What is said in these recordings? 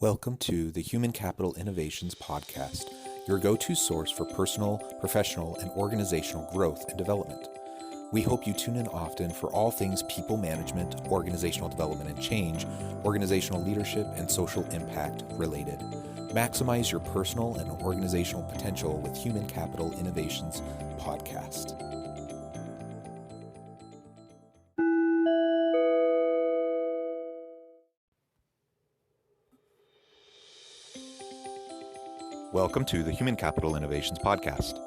Welcome to the Human Capital Innovations Podcast, your go-to source for personal, professional, and organizational growth and development. We hope you tune in often for all things people management, organizational development and change, organizational leadership, and social impact related. Maximize your personal and organizational potential with Human Capital Innovations Podcast. Welcome to the Human Capital Innovations Podcast.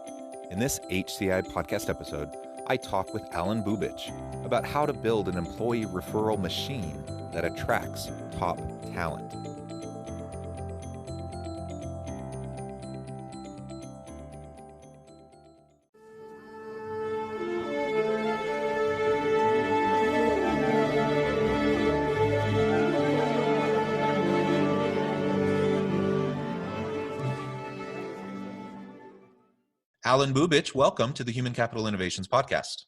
In this HCI podcast episode, I talk with Alan Bubich about how to build an employee referral machine that attracts top talent. Alan Bubich, welcome to the Human Capital Innovations Podcast.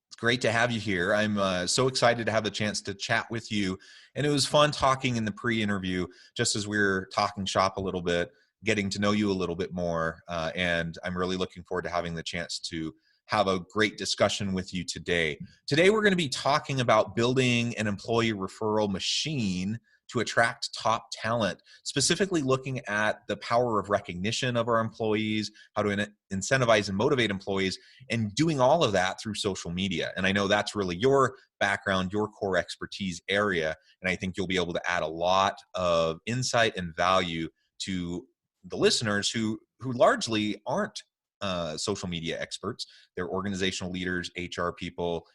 It's great to have you here. I'm so excited to have the chance to chat with you. And it was fun talking in the pre-interview, just as we were talking shop a little bit, getting to know you a little bit more. And I'm really looking forward to having the chance to have a great discussion with you today. Today, we're going to be talking about building an employee referral machine to attract top talent, specifically looking at the power of recognition of our employees, how to incentivize and motivate employees, and doing all of that through social media. And I know that's really your background, your core expertise area, and I think you'll be able to add a lot of insight and value to the listeners who largely aren't social media experts. They're organizational leaders, HR people,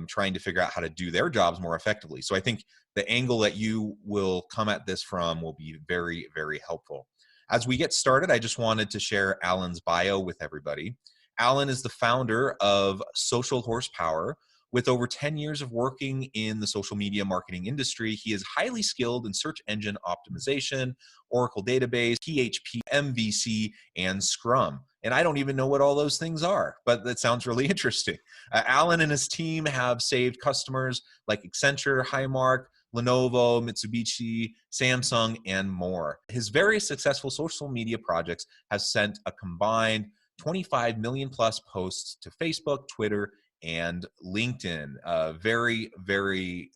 trying to figure out how to do their jobs more effectively. So I think the angle that you will come at this from will be very, very helpful. As we get started, I just wanted to share Alan's bio with everybody. Alan is the founder of Social Horsepower. With over 10 years of working in the social media marketing industry, he is highly skilled in search engine optimization, Oracle database, PHP, MVC, and Scrum. And I don't even know what all those things are, but that sounds really interesting. Alan and his team have saved customers like Accenture, Highmark, Lenovo, Mitsubishi, Samsung, and more. His various successful social media projects have sent a combined 25 million plus posts to Facebook, Twitter, and LinkedIn. Very, very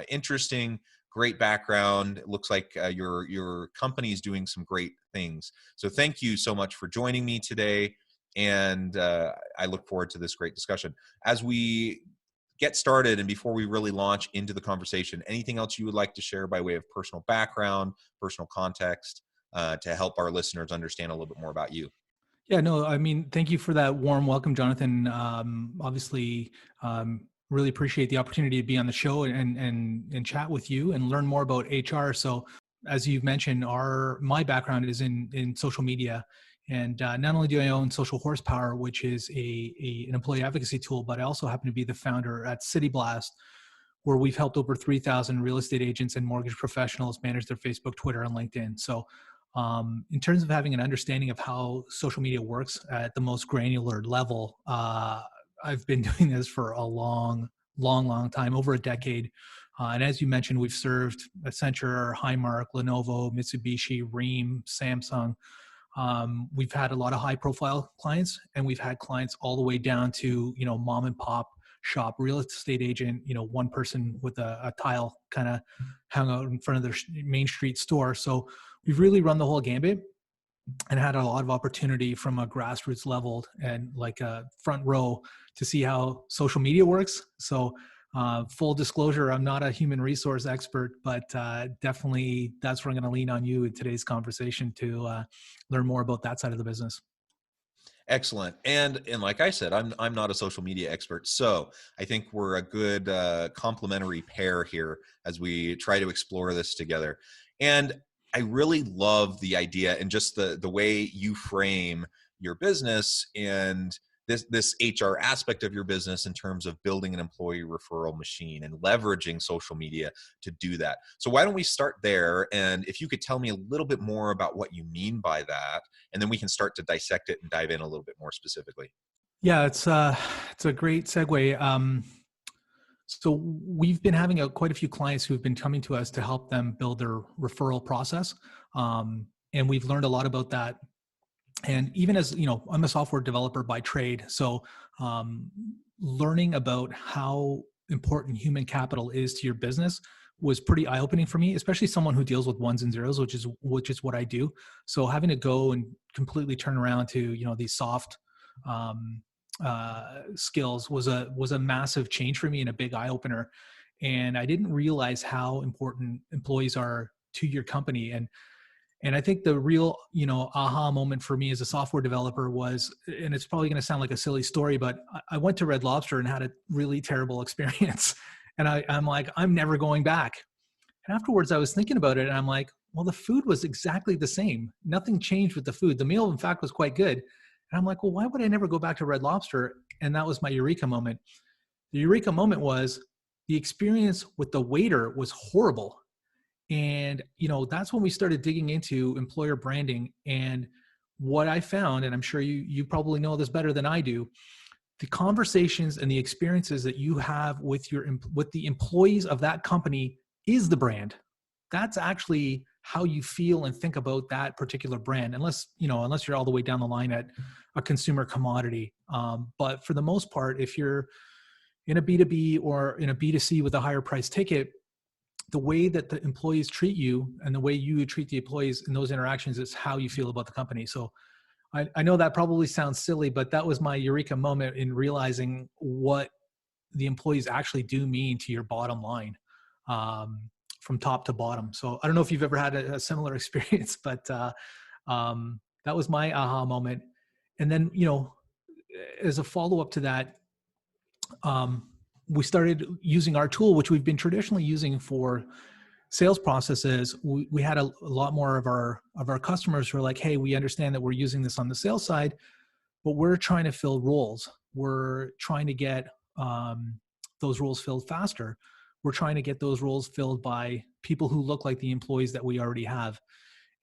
interesting, great background. It looks like your company is doing some great things. So thank you so much for joining me today. And I look forward to this great discussion. As we get started and before we really launch into the conversation, anything else you would like to share by way of personal background, personal context, to help our listeners understand a little bit more about you? Yeah, no, I mean, thank you for that warm welcome, Jonathan. Obviously, really appreciate the opportunity to be on the show and chat with you and learn more about HR. So, as you've mentioned, my background is in social media, and not only do I own Social Horsepower, which is an employee advocacy tool, but I also happen to be the founder at City Blast, where we've helped over 3,000 real estate agents and mortgage professionals manage their Facebook, Twitter, and LinkedIn. So, in terms of having an understanding of how social media works at the most granular level, I've been doing this for a long time, over a decade. And as you mentioned, we've served Accenture, Highmark, Lenovo, Mitsubishi, Rheem, Samsung. We've had a lot of high profile clients, and we've had clients all the way down to, mom and pop shop real estate agent, one person with a tile kind of hung out in front of their main street store. So we've really run the whole gambit and had a lot of opportunity from a grassroots level and like a front row to see how social media works. So full disclosure, I'm not a human resource expert, but definitely that's where I'm going to lean on you in today's conversation to learn more about that side of the business. Excellent. And like I said, I'm not a social media expert, so I think we're a good complementary pair here as we try to explore this together. And I really love the idea and just the way you frame your business and this HR aspect of your business in terms of building an employee referral machine and leveraging social media to do that. So why don't we start there? And if you could tell me a little bit more about what you mean by that, and then we can start to dissect it and dive in a little bit more specifically. Yeah, it's a great segue. So we've been having quite a few clients who've been coming to us to help them build their referral process. And we've learned a lot about that. And even as you know, I'm a software developer by trade. So um, learning about how important human capital is to your business was pretty eye-opening for me, especially someone who deals with ones and zeros, which is what I do. So having to go and completely turn around to, you know, these soft um, skills was a massive change for me and a big eye-opener. And I didn't realize how important employees are to your company. And I think the real, you know, aha moment for me as a software developer was, and it's probably going to sound like a silly story, but I went to Red Lobster and had a really terrible experience. And I'm like, I'm never going back. And afterwards, I was thinking about it, and I'm like, well, the food was exactly the same. Nothing changed with the food. The meal, in fact, was quite good. And I'm like, well, why would I never go back to Red Lobster? And that was my eureka moment. The eureka moment was the experience with the waiter was horrible. And, you know, that's when we started digging into employer branding. And what I found, and I'm sure you probably know this better than I do, the conversations and the experiences that you have with the employees of that company is the brand. That's actually how you feel and think about that particular brand, unless you're all the way down the line at a consumer commodity. But for the most part, if you're in a B2B or in a B2C with a higher price ticket, the way that the employees treat you and the way you treat the employees in those interactions is how you feel about the company. So I know that probably sounds silly, but that was my eureka moment in realizing what the employees actually do mean to your bottom line, from top to bottom. So I don't know if you've ever had a similar experience, but that was my aha moment. And then, you know, as a follow-up to that, um, we started using our tool, which we've been traditionally using for sales processes. We had a lot more of our customers who are like, hey, we understand that we're using this on the sales side, but we're trying to fill roles. We're trying to get those roles filled faster. We're trying to get those roles filled by people who look like the employees that we already have.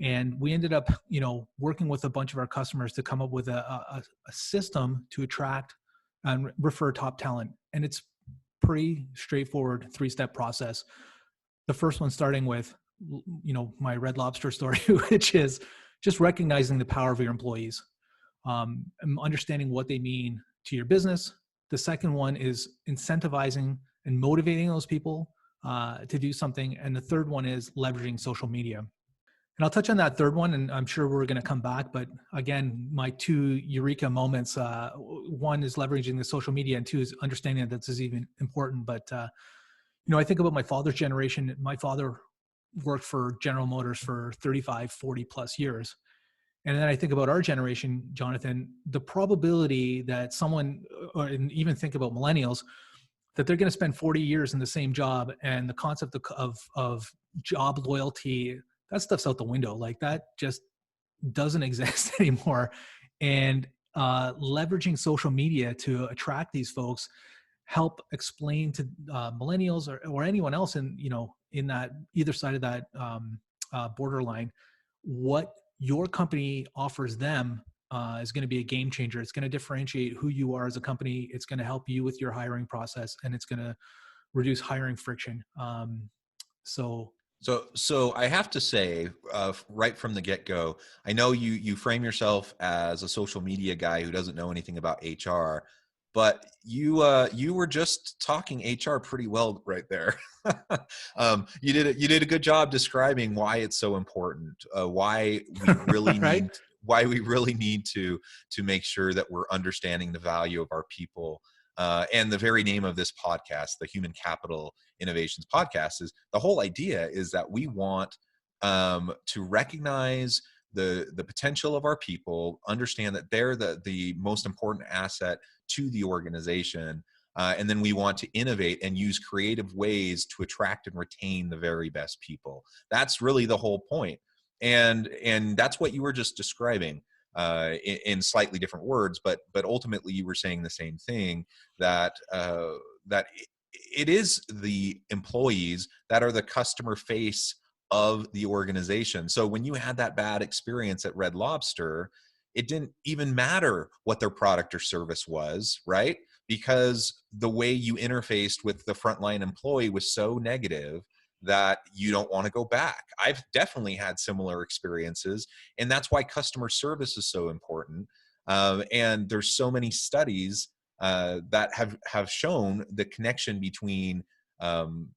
And we ended up, you know, working with a bunch of our customers to come up with a system to attract and refer top talent. And it's pretty straightforward 3-step process. The first one starting with, you know, my Red Lobster story, which is just recognizing the power of your employees, and understanding what they mean to your business. The second one is incentivizing and motivating those people to do something. And the third one is leveraging social media. And I'll touch on that third one, and I'm sure we're going to come back. But again, my 2 eureka moments, one is leveraging the social media, and 2 is understanding that this is even important. But, you know, I think about my father's generation. My father worked for General Motors for 35, 40 plus years. And then I think about our generation, Jonathan, the probability that someone, or even think about millennials, that they're going to spend 40 years in the same job, and the concept of job loyalty, that stuff's out the window. Like, that just doesn't exist anymore. And leveraging social media to attract these folks, help explain to millennials or anyone else in, you know, in that either side of that borderline, what your company offers them is going to be a game changer. It's going to differentiate who you are as a company. It's going to help you with your hiring process, and it's going to reduce hiring friction. So I have to say, right from the get-go, I know you frame yourself as a social media guy who doesn't know anything about HR, but you were just talking HR pretty well right there. You did a good job describing why it's so important, why we really right? need to make sure that we're understanding the value of our people. And the very name of this podcast, the Human Capital Innovations Podcast, is the whole idea is that we want to recognize the potential of our people, understand that they're the most important asset to the organization, and then we want to innovate and use creative ways to attract and retain the very best people. That's really the whole point. And that's what you were just describing in slightly different words, but ultimately you were saying the same thing, that it is the employees that are the customer face of the organization. So when you had that bad experience at Red Lobster, it didn't even matter what their product or service was, right? because the way you interfaced with the frontline employee was so negative that you don't want to go back. I've definitely had similar experiences, and that's why customer service is so important. And there's so many studies that have shown the connection between um,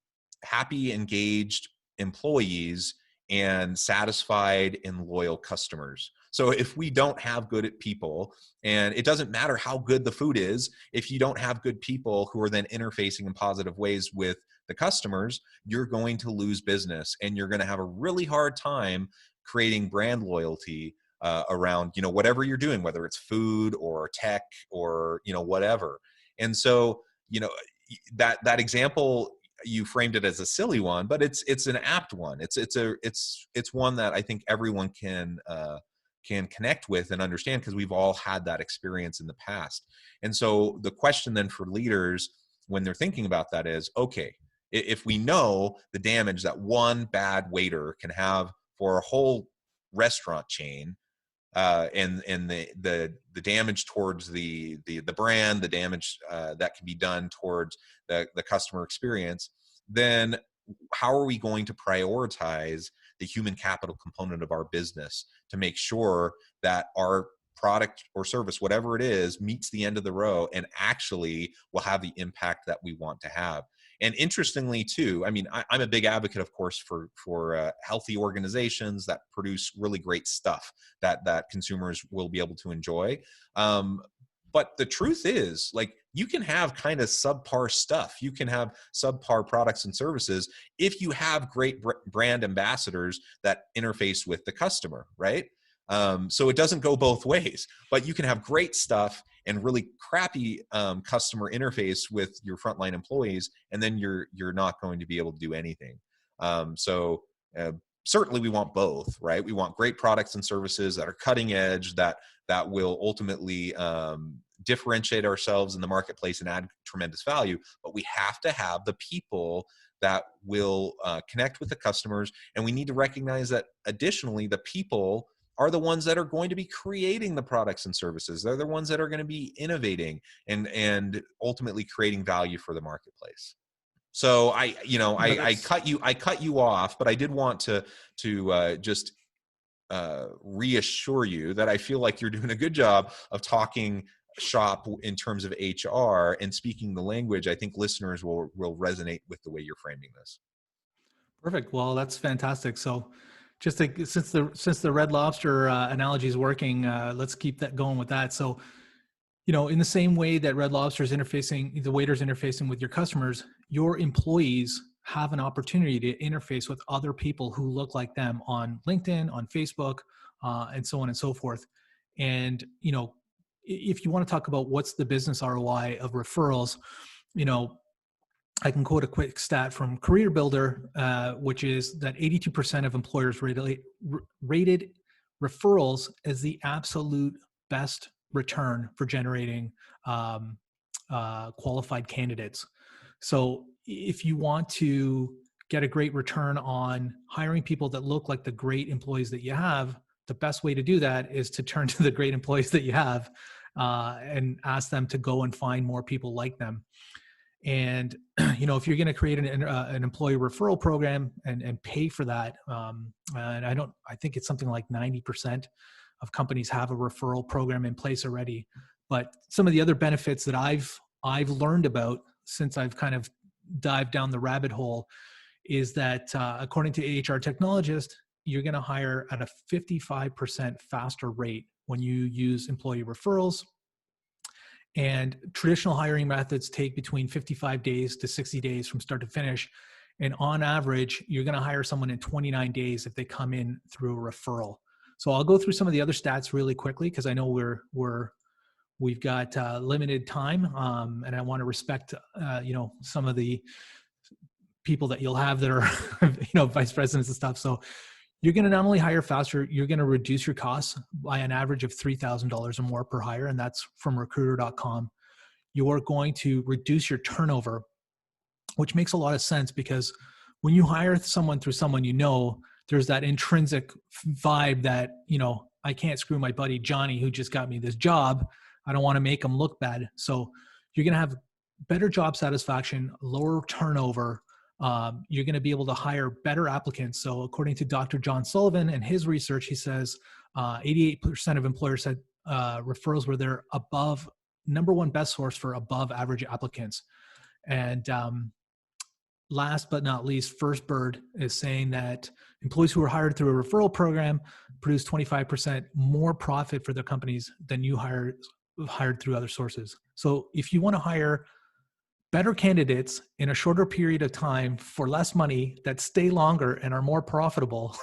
happy, engaged employees and satisfied and loyal customers. So if we don't have good people, and it doesn't matter how good the food is, if you don't have good people who are then interfacing in positive ways with the customers, you're going to lose business, and you're going to have a really hard time creating brand loyalty around, you know, whatever you're doing, whether it's food or tech or, you know, whatever. And so, you know, that example, you framed it as a silly one, but it's an apt one. It's one that I think everyone can connect with and understand, because we've all had that experience in the past. And so the question then for leaders when they're thinking about that is, okay, if we know the damage that one bad waiter can have for a whole restaurant chain, and the damage towards the brand, the damage that can be done towards the customer experience, then how are we going to prioritize the human capital component of our business to make sure that our product or service, whatever it is, meets the end of the row and actually will have the impact that we want to have? And interestingly, too, I mean, I'm a big advocate, of course, for healthy organizations that produce really great stuff that consumers will be able to enjoy. But the truth is, like, you can have kind of subpar stuff. You can have subpar products and services if you have great brand ambassadors that interface with the customer, right? So it doesn't go both ways, but you can have great stuff and really crappy customer interface with your frontline employees, and then you're not going to be able to do anything. So certainly we want both, right? We want great products and services that are cutting edge, that will ultimately differentiate ourselves in the marketplace and add tremendous value. But we have to have the people that will connect with the customers, and we need to recognize that additionally, the people are the ones that are going to be creating the products and services. They're the ones that are going to be innovating and ultimately creating value for the marketplace. So I cut you off, but I did want to just reassure you that I feel like you're doing a good job of talking shop in terms of HR and speaking the language. I think listeners will resonate with the way you're framing this. Perfect. Well, that's fantastic. So just since the Red Lobster analogy is working, let's keep that going with that. So, you know, in the same way that Red Lobster is interfacing, the waiters interfacing with your customers, your employees have an opportunity to interface with other people who look like them on LinkedIn, on Facebook, and so on and so forth. And, you know, if you want to talk about what's the business ROI of referrals, you know, I can quote a quick stat from Career Builder, which is that 82% of employers rated referrals as the absolute best return for generating qualified candidates. So if you want to get a great return on hiring people that look like the great employees that you have, the best way to do that is to turn to the great employees that you have and ask them to go and find more people like them. And, you know, if you're going to create an employee referral program and pay for that, and I think it's something like 90% of companies have a referral program in place already. But some of the other benefits that I've learned about since I've kind of dived down the rabbit hole is that according to HR Technologist, you're going to hire at a 55% faster rate when you use employee referrals. And traditional hiring methods take between 55 days to 60 days from start to finish. And on average, you're going to hire someone in 29 days if they come in through a referral. So I'll go through some of the other stats really quickly because I know we've got limited time, and I want to respect you know, some of the people that you'll have that are you know, vice presidents and stuff. So you're going to not only hire faster, you're going to reduce your costs by an average of $3,000 or more per hire, and that's from recruiter.com. You're going to reduce your turnover, which makes a lot of sense because when you hire someone through someone you know, there's that intrinsic vibe that, you know, I can't screw my buddy Johnny who just got me this job. I don't want to make him look bad. So you're going to have better job satisfaction, lower turnover. You're going to be able to hire better applicants. So according to Dr. John Sullivan and his research, he says 88% of employers said referrals were their number one best source for above average applicants. And last but not least, First Bird is saying that employees who are hired through a referral program produce 25% more profit for their companies than you hired through other sources. So if you want to hire better candidates in a shorter period of time for less money that stay longer and are more profitable,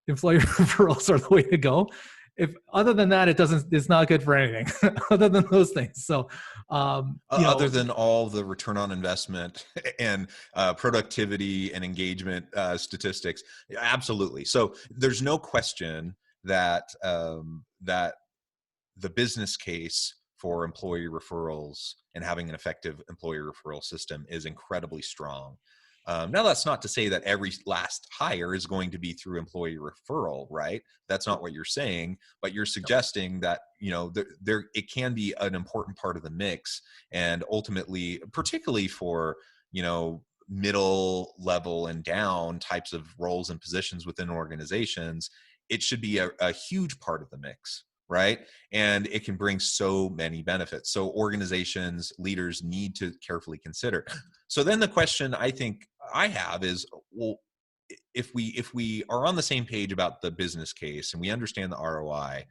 employer referrals are the way to go. If other than that, it's not good for anything other than those things. So, other than all the return on investment and productivity and engagement statistics, absolutely. So there's no question that that the business case for employee referrals and having an effective employee referral system is incredibly strong. Now, that's not to say that every last hire is going to be through employee referral, right? That's not what you're saying, but you're suggesting that, there it can be an important part of the mix, and ultimately, particularly for, middle level and down types of roles and positions within organizations, it should be a huge part of the mix, right? And it can bring so many benefits. So organizations, leaders need to carefully consider. So then the question I think I have is, well, if we are on the same page about the business case and we understand the ROI,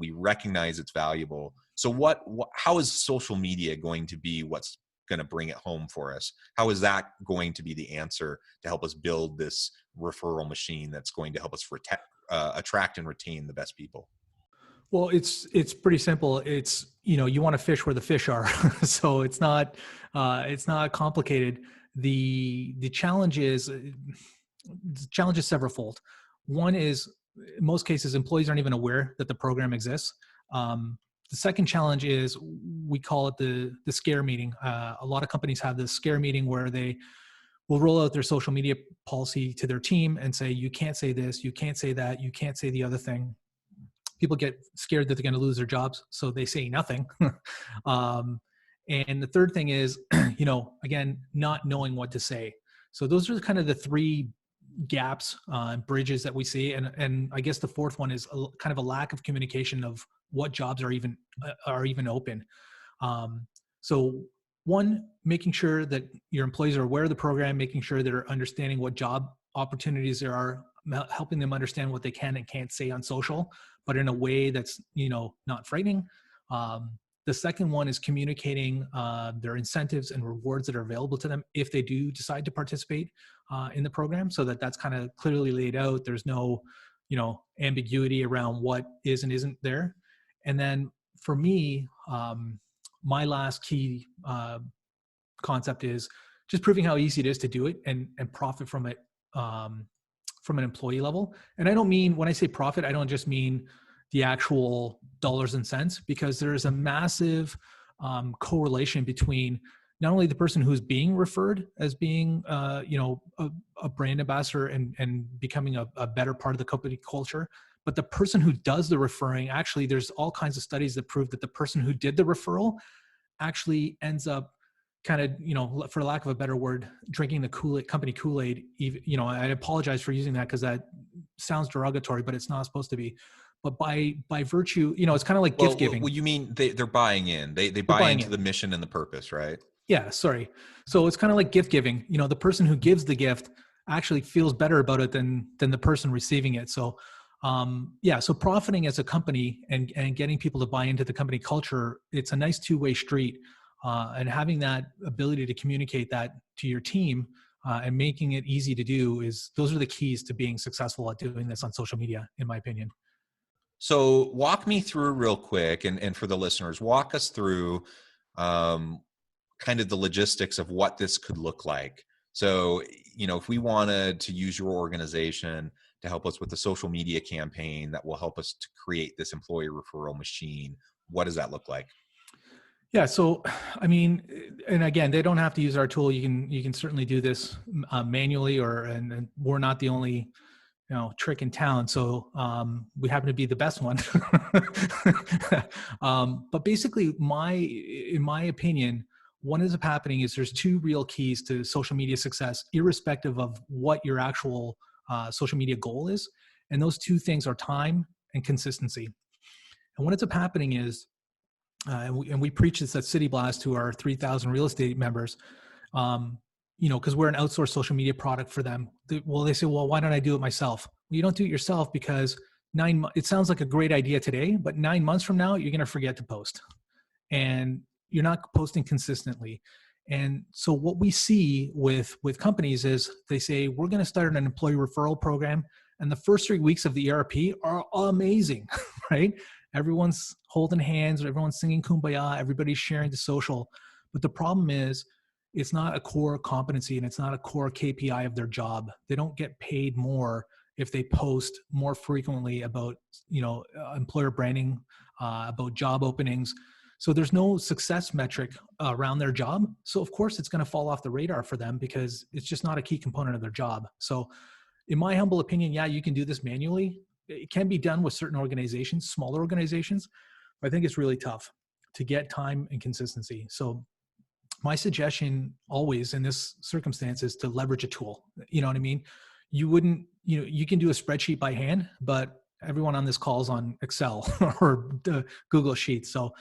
we recognize it's valuable. So how is social media going to be what's going to bring it home for us? How is that going to be the answer to help us build this referral machine that's going to help us attract and retain the best people? Well, it's pretty simple. It's, you want to fish where the fish are. So it's not complicated. The challenge is severalfold. One is, in most cases, employees aren't even aware that the program exists. The second challenge is, we call it the scare meeting. A lot of companies have this scare meeting where they will roll out their social media policy to their team and say, you can't say this, you can't say that, you can't say the other thing. People get scared that they're going to lose their jobs, so they say nothing. And the third thing is, again, not knowing what to say. So those are kind of the three gaps, bridges that we see. And I guess the fourth one is kind of a lack of communication of what jobs are even open. So one, making sure that your employees are aware of the program, making sure they're understanding what job opportunities there are, helping them understand what they can and can't say on social, but in a way that's, not frightening. The second one is communicating their incentives and rewards that are available to them if they do decide to participate in the program, so that's kind of clearly laid out. There's no, ambiguity around what is and isn't there. And then for me, my last key concept is just proving how easy it is to do it and profit from it from an employee level. And I don't mean, when I say profit, I don't just mean the actual dollars and cents, because there's a massive correlation between not only the person who's being referred as being, a brand ambassador and becoming a better part of the company culture, but the person who does the referring. Actually, there's all kinds of studies that prove that the person who did the referral actually ends up kind of, for lack of a better word, drinking the company Kool-Aid. I apologize for using that because that sounds derogatory, but it's not supposed to be. But by virtue, it's kind of like gift giving. Well, you mean they're buying in. They buy into the mission and the purpose, right? Yeah, sorry. So it's kind of like gift giving. The person who gives the gift actually feels better about it than the person receiving it. So so profiting as a company and getting people to buy into the company culture, it's a nice two-way street. And having that ability to communicate that to your team and making it easy to do, those are the keys to being successful at doing this on social media, in my opinion. So walk me through real quick, and for the listeners, walk us through kind of the logistics of what this could look like. So, if we wanted to use your organization to help us with the social media campaign that will help us to create this employee referral machine, what does that look like? Yeah. So, and again, they don't have to use our tool. You can certainly do this manually, and we're not the only trick in town. So we happen to be the best one. But basically, in my opinion, what ends up happening is there's two real keys to social media success, irrespective of what your actual social media goal is. And those two things are time and consistency. And what ends up happening is, and we preach this at City Blast to our 3,000 real estate members, because we're an outsourced social media product for them. They say, well, why don't I do it myself? Well, you don't do it yourself because it sounds like a great idea today, but 9 months from now, you're going to forget to post and you're not posting consistently. And so what we see with companies is they say, we're going to start an employee referral program. And the first 3 weeks of the ERP are amazing, right? Everyone's holding hands, everyone's singing Kumbaya, everybody's sharing the social. But the problem is, it's not a core competency and it's not a core KPI of their job. They don't get paid more if they post more frequently about, employer branding, about job openings. So there's no success metric around their job. So of course it's going to fall off the radar for them because it's just not a key component of their job. So in my humble opinion, yeah, you can do this manually. It can be done with certain organizations, smaller organizations, but I think it's really tough to get time and consistency. So my suggestion always in this circumstance is to leverage a tool. You know what I mean? You can do a spreadsheet by hand, but everyone on this call is on Excel or Google Sheets. So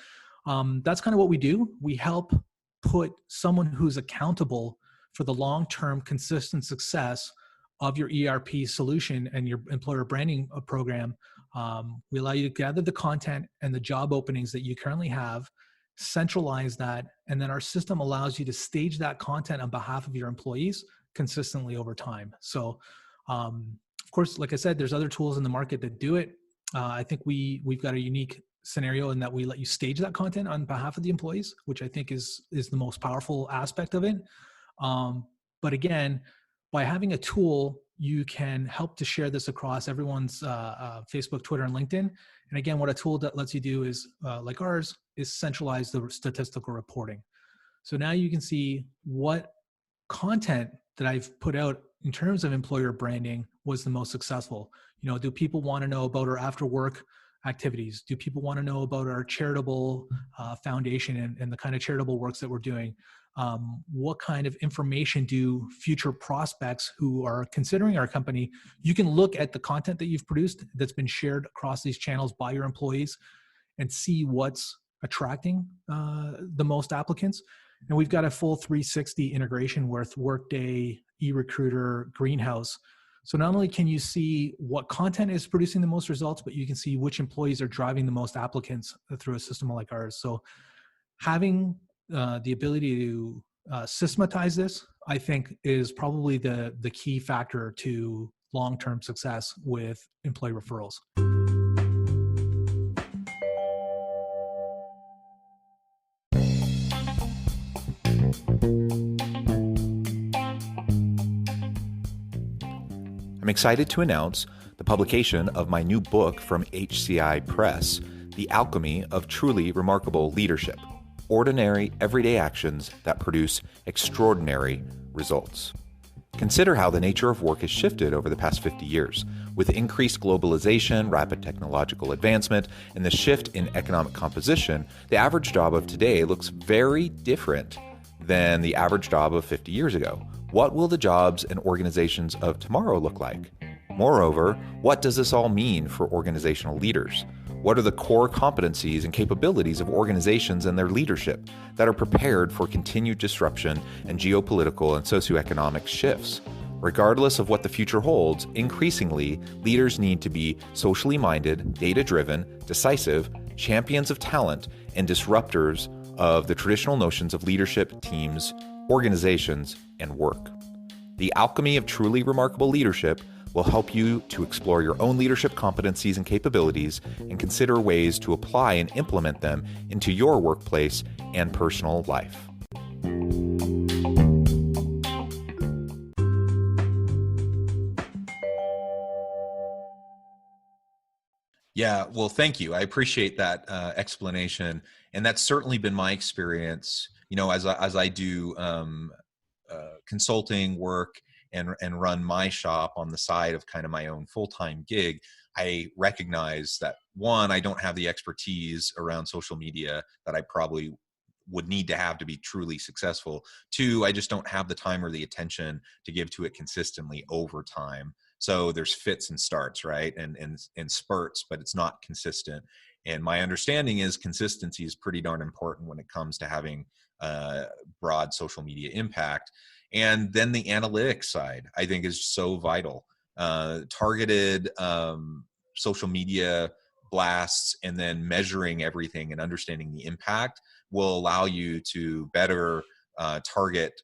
that's kind of what we do. We help put someone who's accountable for the long-term consistent success of your ERP solution and your employer branding program. We allow you to gather the content and the job openings that you currently have, centralize that, and then our system allows you to stage that content on behalf of your employees consistently over time. So of course, like I said, there's other tools in the market that do it. I think we've got a unique scenario in that we let you stage that content on behalf of the employees, which I think is the most powerful aspect of it. But again, by having a tool, you can help to share this across everyone's Facebook, Twitter, and LinkedIn. And again, what a tool that lets you do is, like ours, is centralize the statistical reporting. So now you can see what content that I've put out in terms of employer branding was the most successful. Do people want to know about our after work activities? Do people want to know about our charitable foundation and the kind of charitable works that we're doing? What kind of information do future prospects who are considering our company? You can look at the content that you've produced that's been shared across these channels by your employees and see what's attracting the most applicants. And we've got a full 360 integration with Workday, eRecruiter, Greenhouse. So not only can you see what content is producing the most results, but you can see which employees are driving the most applicants through a system like ours. So having the ability to systematize this, I think, is probably the key factor to long-term success with employee referrals. I'm excited to announce the publication of my new book from HCI Press, The Alchemy of Truly Remarkable Leadership: Ordinary, Everyday Actions that Produce Extraordinary Results. Consider how the nature of work has shifted over the past 50 years. With increased globalization, rapid technological advancement, and the shift in economic composition, the average job of today looks very different than the average job of 50 years ago. What will the jobs and organizations of tomorrow look like? Moreover, what does this all mean for organizational leaders? What are the core competencies and capabilities of organizations and their leadership that are prepared for continued disruption and geopolitical and socioeconomic shifts? Regardless of what the future holds, increasingly, leaders need to be socially minded, data-driven, decisive, champions of talent, and disruptors of the traditional notions of leadership, teams, organizations, and work. The Alchemy of Truly Remarkable Leadership will help you to explore your own leadership competencies and capabilities and consider ways to apply and implement them into your workplace and personal life. Yeah, well, thank you. I appreciate that explanation, and that's certainly been my experience. As I do consulting work and run my shop on the side of kind of my own full-time gig, I recognize that, one, I don't have the expertise around social media that I probably would need to have to be truly successful. Two, I just don't have the time or the attention to give to it consistently over time. So there's fits and starts, right? And spurts, but it's not consistent. And my understanding is consistency is pretty darn important when it comes to having broad social media impact. And then the analytics side, I think, is so vital. Targeted social media blasts and then measuring everything and understanding the impact will allow you to better target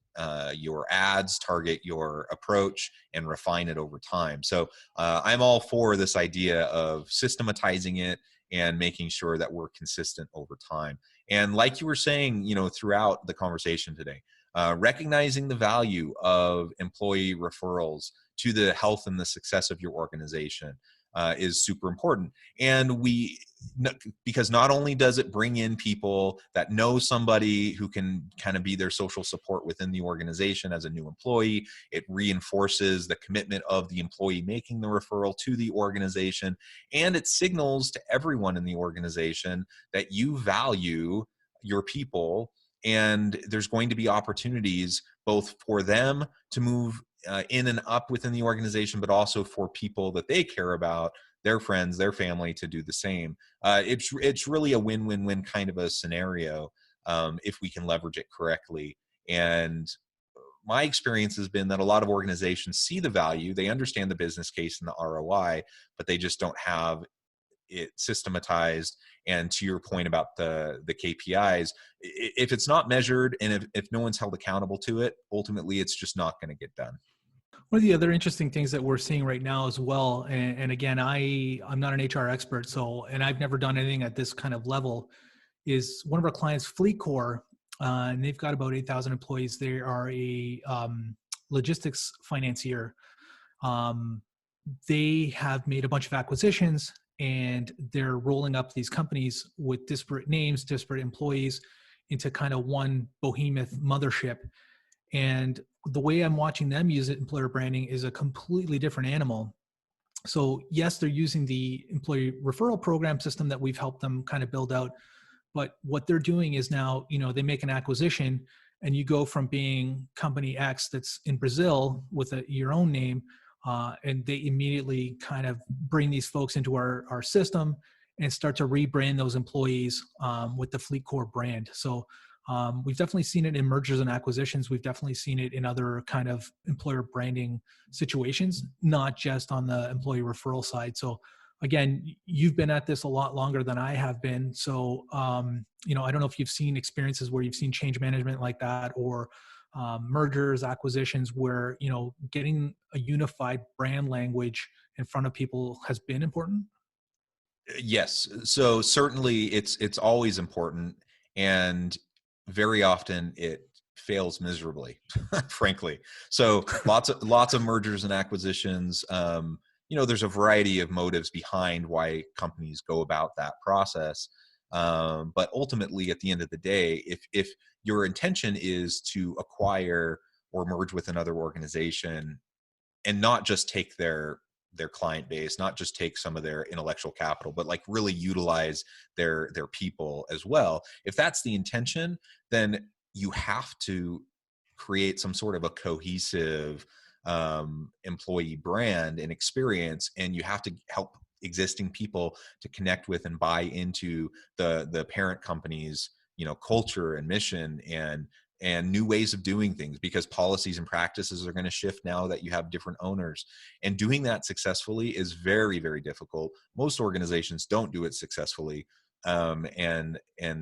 your ads, target your approach, and refine it over time. So I'm all for this idea of systematizing it and making sure that we're consistent over time. And like you were saying, throughout the conversation today, recognizing the value of employee referrals to the health and the success of your organization is super important. And because not only does it bring in people that know somebody who can kind of be their social support within the organization as a new employee, it reinforces the commitment of the employee making the referral to the organization, and it signals to everyone in the organization that you value your people, and there's going to be opportunities both for them to move in and up within the organization, but also for people that they care about, their friends, their family, to do the same. It's really a win-win-win kind of a scenario if we can leverage it correctly. And my experience has been that a lot of organizations see the value, they understand the business case and the ROI, but they just don't have it systematized. And to your point about the KPIs, if it's not measured and if no one's held accountable to it, ultimately it's just not going to get done. One of the other interesting things that we're seeing right now as well, and again, I'm not an HR expert, and I've never done anything at this kind of level, is one of our clients, FleetCor, and they've got about 8,000 employees. They are a logistics financier. They have made a bunch of acquisitions, and they're rolling up these companies with disparate names, disparate employees into kind of one behemoth mothership. And the way I'm watching them use it, employer branding, is a completely different animal. So yes, they're using the employee referral program system that we've helped them kind of build out. But what they're doing is now, they make an acquisition, and you go from being company X that's in Brazil with your own name, and they immediately kind of bring these folks into our system and start to rebrand those employees with the FleetCor brand. So we've definitely seen it in mergers and acquisitions. We've definitely seen it in other kind of employer branding situations, not just on the employee referral side. So again, you've been at this a lot longer than I have been. So, I don't know if you've seen experiences where you've seen change management like that, or mergers, acquisitions, where, getting a unified brand language in front of people has been important. Yes. So certainly it's always important, and very often it fails miserably, frankly. So lots of mergers and acquisitions. There's a variety of motives behind why companies go about that process. But ultimately, at the end of the day, if your intention is to acquire or merge with another organization and not just take their client base, not just take some of their intellectual capital, but like really utilize their people as well. If that's the intention, then you have to create some sort of a cohesive employee brand and experience, and you have to help existing people to connect with and buy into the parent company's culture and mission and new ways of doing things, because policies and practices are going to shift now that you have different owners. And doing that successfully is very, very difficult. Most organizations don't do it successfully. And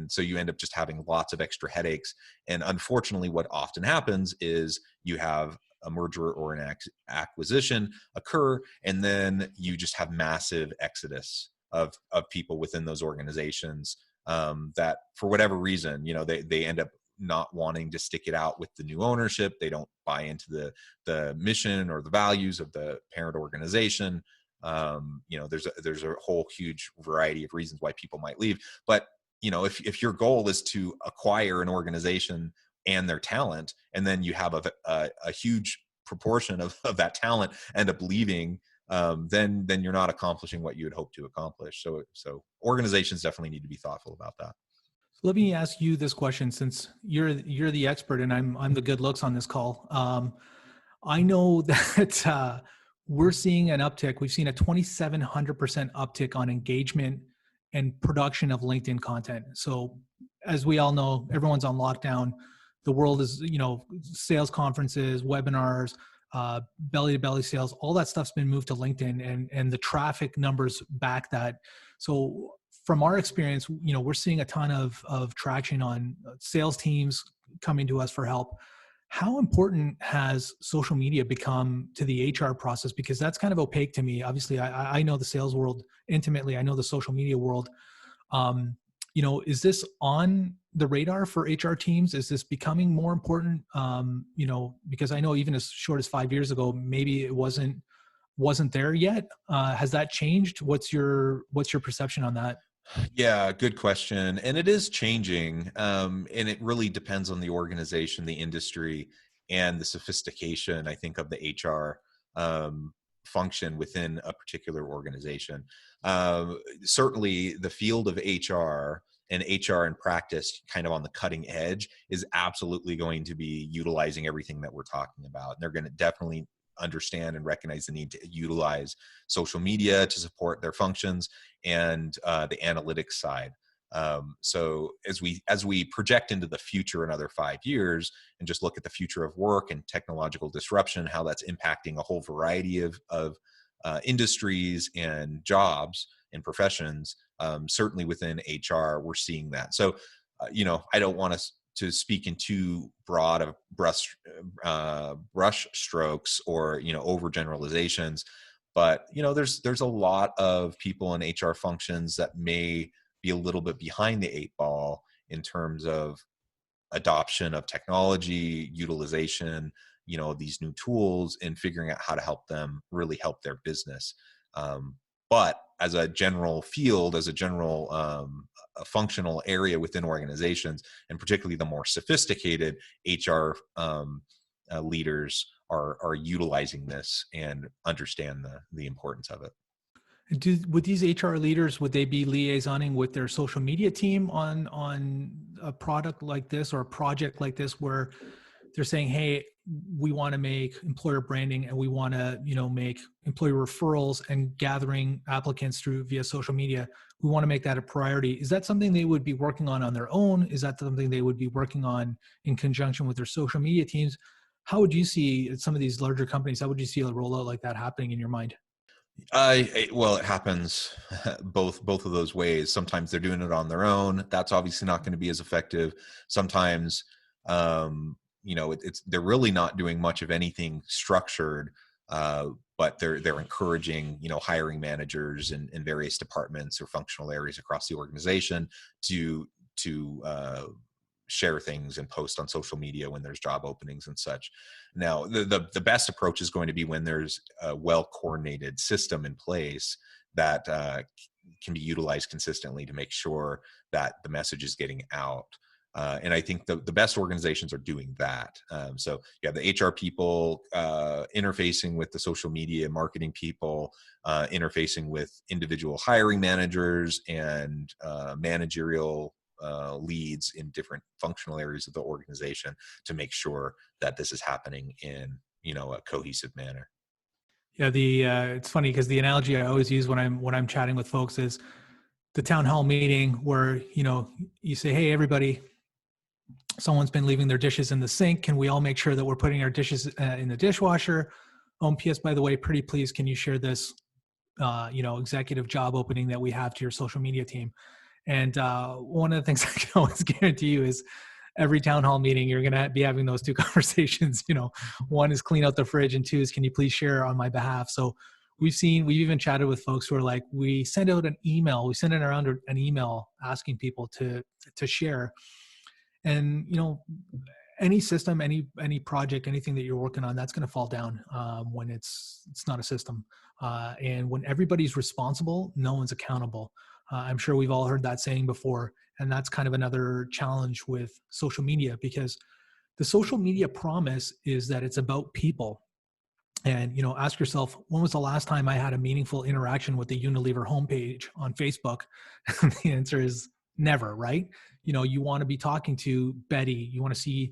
so you end up just having lots of extra headaches. And unfortunately, what often happens is you have a merger or an acquisition occur, and then you just have massive exodus of people within those organizations that for whatever reason, they end up not wanting to stick it out with the new ownership. They don't buy into the mission or the values of the parent organization. There's a whole huge variety of reasons why people might leave. But if your goal is to acquire an organization and their talent, and then you have a huge proportion of that talent end up leaving, then you're not accomplishing what you had hoped to accomplish. So organizations definitely need to be thoughtful about that. Let me ask you this question, since you're the expert and I'm the good looks on this call. I know that we're seeing an uptick. We've seen a 2,700% uptick on engagement and production of LinkedIn content. So as we all know, everyone's on lockdown. The world is, sales conferences, webinars, belly to belly sales, all that stuff's been moved to LinkedIn, and the traffic numbers back that. So from our experience, we're seeing a ton of traction on sales teams coming to us for help. How important has social media become to the HR process? Because that's kind of opaque to me. Obviously, I know the sales world intimately. I know the social media world. Is this on the radar for HR teams? Is this becoming more important? Because I know even as short as 5 years ago, maybe it wasn't there yet. Has that changed? What's your perception on that? Yeah, good question. And it is changing. And it really depends on the organization, the industry, and the sophistication, I think, of the HR function within a particular organization. Certainly, the field of HR and HR in practice, kind of on the cutting edge, is absolutely going to be utilizing everything that we're talking about. And they're going to definitely understand and recognize the need to utilize social media to support their functions and the analytics side. So as we project into the future another 5 years and just look at the future of work and technological disruption, how that's impacting a whole variety of industries and jobs and professions, certainly within HR, we're seeing that. So, I don't want to speak in too broad of brush strokes or overgeneralizations, but there's a lot of people in HR functions that may be a little bit behind the eight ball in terms of adoption of technology, utilization, these new tools, and figuring out how to help them really help their business. But as a general field, as a general a functional area within organizations, and particularly the more sophisticated HR leaders are utilizing this and understand the importance of it. Would these HR leaders, would they be liaisoning with their social media team on a product like this or a project like this, where they're saying, hey, we want to make employer branding and we want to, make employee referrals and gathering applicants via social media. We want to make that a priority. Is that something they would be working on their own? Is that something they would be working on in conjunction with their social media teams? How would you see some of these larger companies? How would you see a rollout like that happening in your mind? Well, it happens both of those ways. Sometimes they're doing it on their own. That's obviously not going to be as effective. Sometimes, they're really not doing much of anything structured, but they're encouraging, hiring managers in various departments or functional areas across the organization to share things and post on social media when there's job openings and such. Now, the best approach is going to be when there's a well-coordinated system in place that can be utilized consistently to make sure that the message is getting out. And I think the best organizations are doing that. So you have the HR people interfacing with the social media marketing people, interfacing with individual hiring managers and managerial leads in different functional areas of the organization to make sure that this is happening in a cohesive manner. Yeah, it's funny because the analogy I always use when I'm chatting with folks is the town hall meeting where you say, hey everybody, someone's been leaving their dishes in the sink. Can we all make sure that we're putting our dishes in the dishwasher? P.S. by the way, pretty please, can you share this executive job opening that we have to your social media team? And one of the things I can always guarantee you is every town hall meeting, you're going to be having those two conversations. One is clean out the fridge, and two is, can you please share on my behalf? So we've even chatted with folks who are like, we send out an email, we send it around an email asking people to share. And, any system, any project, anything that you're working on, that's going to fall down when it's not a system. And when everybody's responsible, no one's accountable. I'm sure we've all heard that saying before. And that's kind of another challenge with social media, because the social media promise is that it's about people. And, ask yourself, when was the last time I had a meaningful interaction with the Unilever homepage on Facebook? The answer is never, right? You want to be talking to Betty. You want to see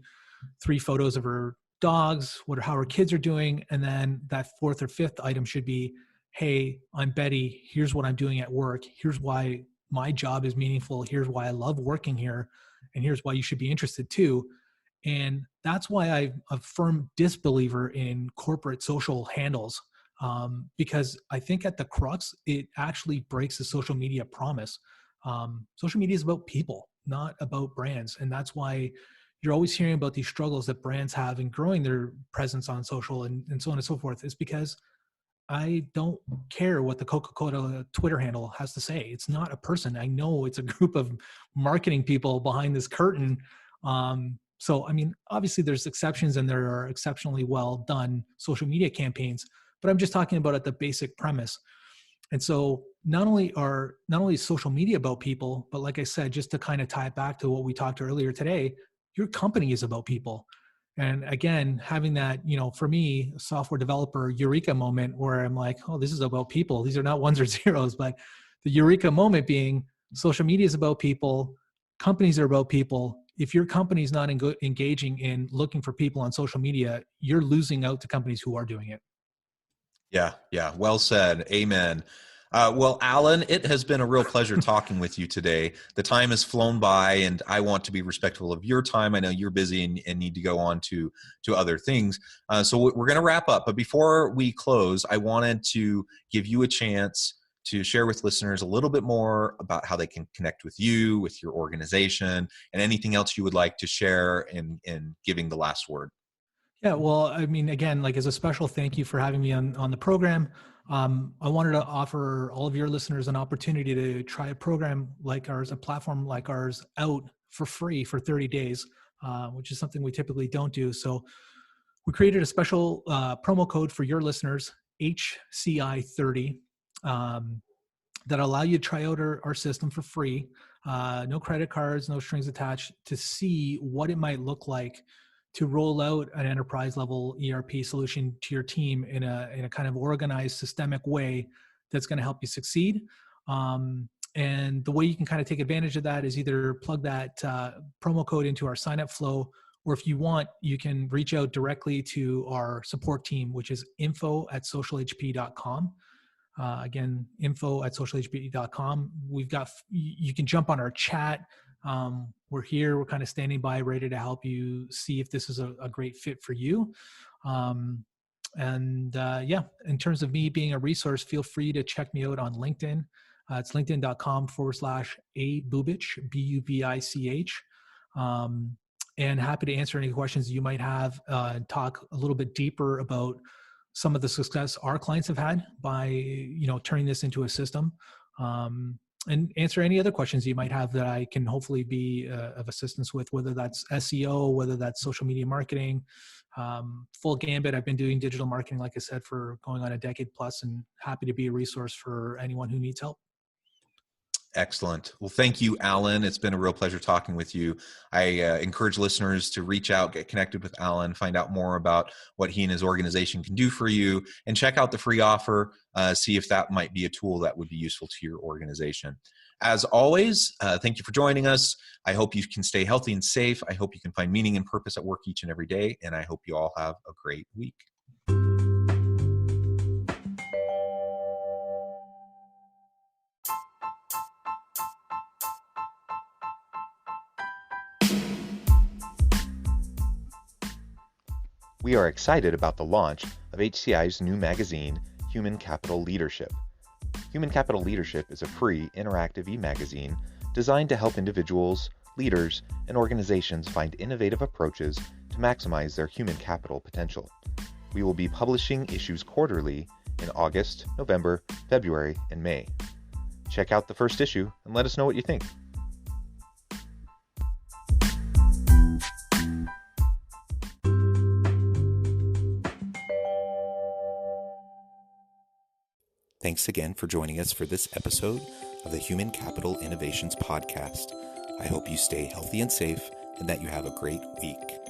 3 photos of her dogs, how her kids are doing. And then that 4th or 5th item should be, hey, I'm Betty. Here's what I'm doing at work. Here's why my job is meaningful. Here's why I love working here. And here's why you should be interested too. And that's why I'm a firm disbeliever in corporate social handles, because I think at the crux, it actually breaks the social media promise. Social media is about people, not about brands. And that's why you're always hearing about these struggles that brands have in growing their presence on social and so on and so forth. Is because I don't care what the Coca-Cola Twitter handle has to say. It's not a person. I know it's a group of marketing people behind this curtain. So, I mean, obviously there's exceptions and there are exceptionally well done social media campaigns, but I'm just talking about at the basic premise. And so not only is social media about people, but like I said, just to kind of tie it back to what we talked earlier today, your company is about people. And again, having that, for me, a software developer eureka moment where I'm like, oh, this is about people. These are not ones or zeros, but the eureka moment being social media is about people, companies are about people. If your company is not engaging in looking for people on social media, you're losing out to companies who are doing it. Yeah, yeah. Well said. Amen. Well, Alan, it has been a real pleasure talking with you today. The time has flown by, and I want to be respectful of your time. I know you're busy and need to go on to other things. So we're going to wrap up. But before we close, I wanted to give you a chance to share with listeners a little bit more about how they can connect with you, with your organization, and anything else you would like to share in giving the last word. Yeah, well, I mean, again, like as a special thank you for having me on the program. I wanted to offer all of your listeners an opportunity to try a program like ours, a platform like ours, out for free for 30 days, which is something we typically don't do. So we created a special promo code for your listeners, HCI30, that allow you to try out our system for free. No credit cards, no strings attached, to see what it might look like to roll out an enterprise level ERP solution to your team in a kind of organized, systemic way that's going to help you succeed. And the way you can kind of take advantage of that is either plug that promo code into our sign up flow, or if you want, you can reach out directly to our support team, which is info@socialhp.com. Again, info@socialhp.com. You can jump on our chat. We're here, we're kind of standing by, ready to help you see if this is a great fit for you. Yeah, in terms of me being a resource, feel free to check me out on LinkedIn. It's linkedin.com/abubich, BUBICH. And happy to answer any questions you might have, and talk a little bit deeper about some of the success our clients have had by turning this into a system, and answer any other questions you might have that I can hopefully be of assistance with, whether that's SEO, whether that's social media marketing, full gambit. I've been doing digital marketing, like I said, for going on a decade plus, and happy to be a resource for anyone who needs help. Excellent. Well, thank you, Alan. It's been a real pleasure talking with you. I encourage listeners to reach out, get connected with Alan, find out more about what he and his organization can do for you, and check out the free offer, see if that might be a tool that would be useful to your organization. As always, thank you for joining us. I hope you can stay healthy and safe. I hope you can find meaning and purpose at work each and every day, and I hope you all have a great week. We are excited about the launch of HCI's new magazine, Human Capital Leadership. Human Capital Leadership is a free, interactive e-magazine designed to help individuals, leaders, and organizations find innovative approaches to maximize their human capital potential. We will be publishing issues quarterly in August, November, February, and May. Check out the first issue and let us know what you think. Thanks again for joining us for this episode of the Human Capital Innovations Podcast. I hope you stay healthy and safe and that you have a great week.